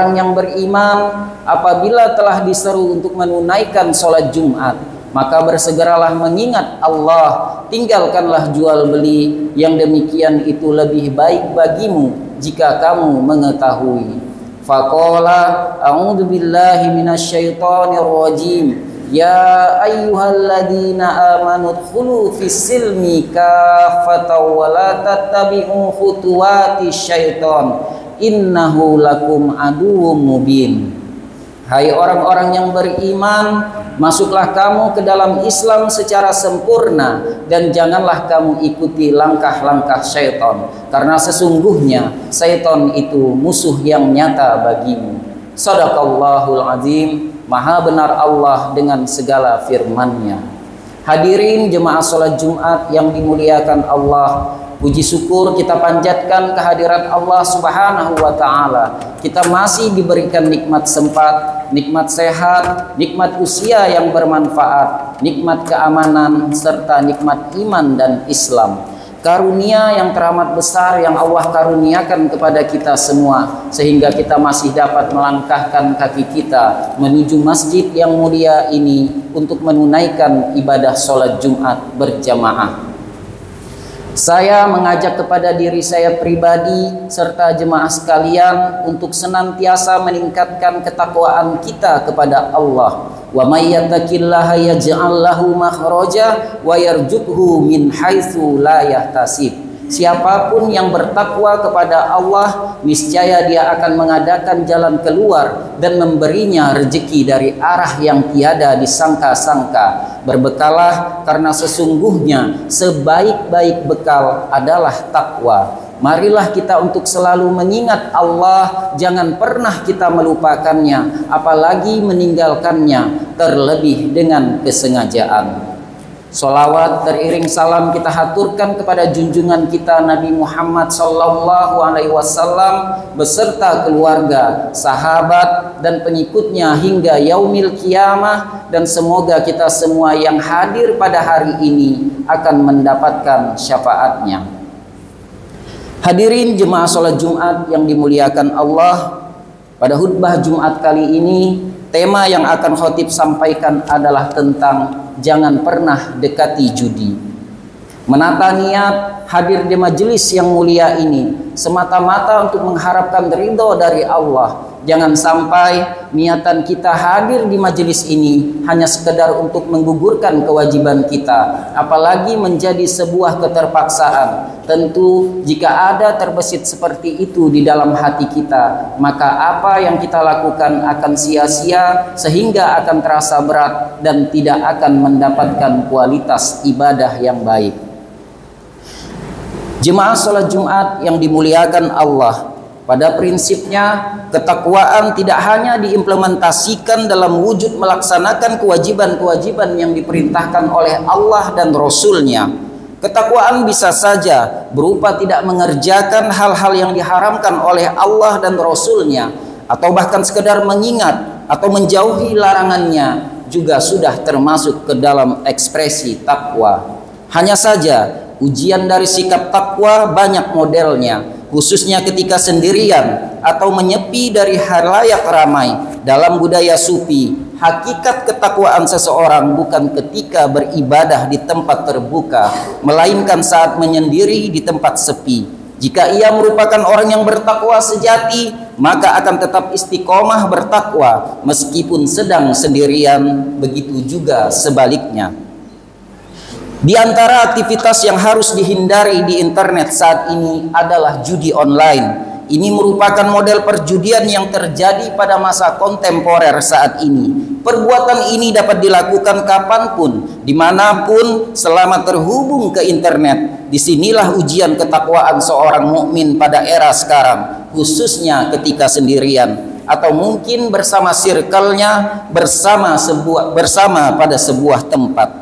Orang yang beriman apabila telah diseru untuk menunaikan sholat Jumat, maka bersegeralah mengingat Allah, tinggalkanlah jual beli, yang demikian itu lebih baik bagimu jika kamu mengetahui. Faqala a'udzu billahi minasyaitonir rajim. Ya ayyuhalladzina amanu dkhulu fis-silmi kaffatan wa la tattabi'u khutuwatis syaiton. Innahu lakum aduwwum mubin. Hai orang-orang yang beriman, masuklah kamu ke dalam Islam secara sempurna dan janganlah kamu ikuti langkah-langkah syaitan, karena sesungguhnya syaitan itu musuh yang nyata bagimu. Shadaqallahul azim. Maha benar Allah dengan segala firman-Nya. Hadirin jemaah salat Jumat yang dimuliakan Allah, puji syukur kita panjatkan kehadirat Allah Subhanahu wa Ta'ala. Kita masih diberikan nikmat sempat, nikmat sehat, nikmat usia yang bermanfaat, nikmat keamanan, serta nikmat iman dan Islam. Karunia yang teramat besar yang Allah karuniakan kepada kita semua, sehingga kita masih dapat melangkahkan kaki kita menuju masjid yang mulia ini untuk menunaikan ibadah sholat Jumat berjamaah. Saya mengajak kepada diri saya pribadi serta jemaah sekalian untuk senantiasa meningkatkan ketakwaan kita kepada Allah. Wa may yattaqillaha yaj'al lahu makhraja wa yarzuqhu min haitsu la yahtasib. Siapapun yang bertakwa kepada Allah, niscaya dia akan mengadakan jalan keluar dan memberinya rezeki dari arah yang tiada disangka-sangka. Berbekalah, karena sesungguhnya sebaik-baik bekal adalah takwa. Marilah kita untuk selalu mengingat Allah, jangan pernah kita melupakannya, apalagi meninggalkannya, terlebih dengan kesengajaan. Sholawat teriring salam kita haturkan kepada junjungan kita Nabi Muhammad SAW beserta keluarga, sahabat, dan pengikutnya hingga yaumil kiamah, dan semoga kita semua yang hadir pada hari ini akan mendapatkan syafaatnya. Hadirin jemaah sholat Jumat yang dimuliakan Allah, pada khutbah Jumat kali ini tema yang akan khotib sampaikan adalah tentang jangan pernah dekati judi. Menata niat hadir di majelis yang mulia ini semata-mata untuk mengharapkan ridho dari Allah. Jangan sampai niatan kita hadir di majelis ini hanya sekedar untuk menggugurkan kewajiban kita, apalagi menjadi sebuah keterpaksaan. Tentu jika ada terbesit seperti itu di dalam hati kita, maka apa yang kita lakukan akan sia-sia sehingga akan terasa berat dan tidak akan mendapatkan kualitas ibadah yang baik. Jemaah sholat Jumat yang dimuliakan Allah, pada prinsipnya ketakwaan tidak hanya diimplementasikan dalam wujud melaksanakan kewajiban-kewajiban yang diperintahkan oleh Allah dan Rasul-Nya. Ketakwaan bisa saja berupa tidak mengerjakan hal-hal yang diharamkan oleh Allah dan Rasul-Nya, atau bahkan sekedar mengingat atau menjauhi larangannya juga sudah termasuk ke dalam ekspresi takwa. Hanya saja ujian dari sikap takwa banyak modelnya, khususnya ketika sendirian atau menyepi dari halayak ramai. Dalam budaya sufi, hakikat ketakwaan seseorang bukan ketika beribadah di tempat terbuka, melainkan saat menyendiri di tempat sepi. Jika ia merupakan orang yang bertakwa sejati, maka akan tetap istiqomah bertakwa meskipun sedang sendirian. Begitu juga sebaliknya. Di antara aktivitas yang harus dihindari di internet saat ini adalah judi online. Ini merupakan model perjudian yang terjadi pada masa kontemporer saat ini. Perbuatan ini dapat dilakukan kapanpun, dimanapun, selama terhubung ke internet. Disinilah ujian ketakwaan seorang mukmin pada era sekarang, khususnya ketika sendirian, atau mungkin bersama circle-nya, bersama pada sebuah tempat.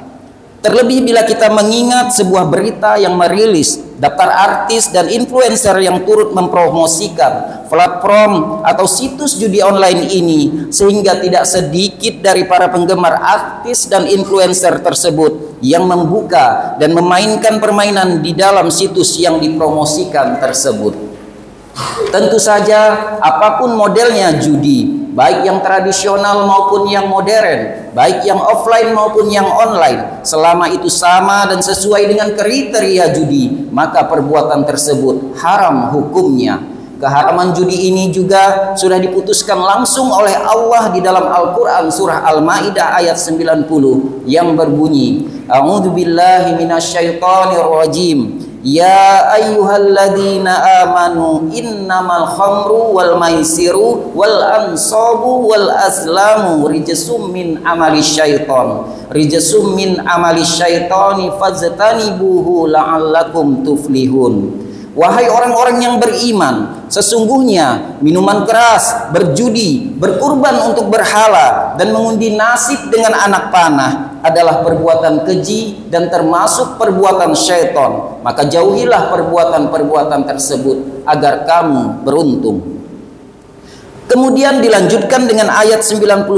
Terlebih bila kita mengingat sebuah berita yang merilis daftar artis dan influencer yang turut mempromosikan platform atau situs judi online ini, sehingga tidak sedikit dari para penggemar artis dan influencer tersebut yang membuka dan memainkan permainan di dalam situs yang dipromosikan tersebut. Tentu saja apapun modelnya judi, baik yang tradisional maupun yang modern, baik yang offline maupun yang online, selama itu sama dan sesuai dengan kriteria judi, maka perbuatan tersebut haram hukumnya. Keharaman judi ini juga sudah diputuskan langsung oleh Allah di dalam Al-Quran surah Al-Ma'idah ayat 90 yang berbunyi, A'udzubillahi minasyaitonirrajim. Ya ayyuhalladzina amanu innamal khamru wal maisiru wal ansabu wal azlamu rijsum min amalis syaiton fajtanibuhu la'allakum tuflihun. Wahai orang-orang yang beriman, sesungguhnya minuman keras, berjudi, berkurban untuk berhala, dan mengundi nasib dengan anak panah adalah perbuatan keji dan termasuk perbuatan syaitan. Maka jauhilah perbuatan-perbuatan tersebut agar kamu beruntung. Kemudian dilanjutkan dengan ayat 91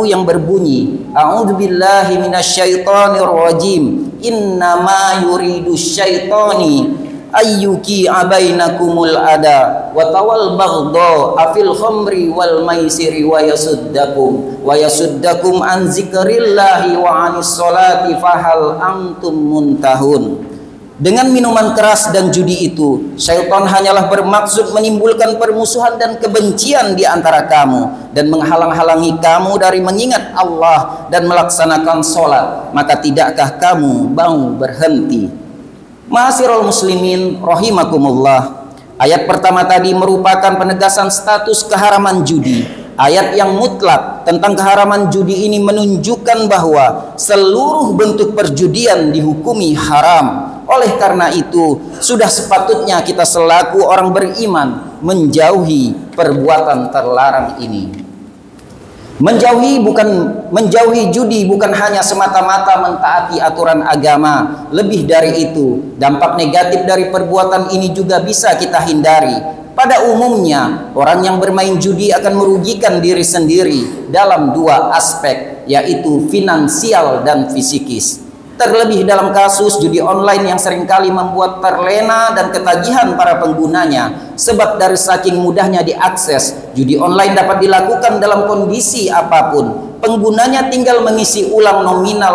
yang berbunyi, A'udzubillahi minasyaitonirrajim. Innama yuridu syaitani ayyuki abainakumul ada wa tawal baghdha afil khamri wal maisiri wa yasuddakum an zikrillahi wa anis salati fahal antum muntahun. Dengan minuman keras dan judi itu, syaitan hanyalah bermaksud menimbulkan permusuhan dan kebencian di antara kamu dan menghalang-halangi kamu dari mengingat Allah dan melaksanakan sholat. Maka tidakkah kamu mau berhenti? Ma'asyiral muslimin rahimakumullah. Ayat pertama tadi merupakan penegasan status keharaman judi. Ayat yang mutlak tentang keharaman judi ini menunjukkan bahwa seluruh bentuk perjudian dihukumi haram. Oleh karena itu, sudah sepatutnya kita selaku orang beriman menjauhi perbuatan terlarang ini. Menjauhi judi bukan hanya semata-mata mentaati aturan agama. Lebih dari itu, dampak negatif dari perbuatan ini juga bisa kita hindari. Pada umumnya, orang yang bermain judi akan merugikan diri sendiri dalam dua aspek, yaitu finansial dan fisikis. Terlebih dalam kasus judi online yang seringkali membuat terlena dan ketagihan para penggunanya. Sebab dari saking mudahnya diakses, judi online dapat dilakukan dalam kondisi apapun. Penggunanya tinggal mengisi ulang nominal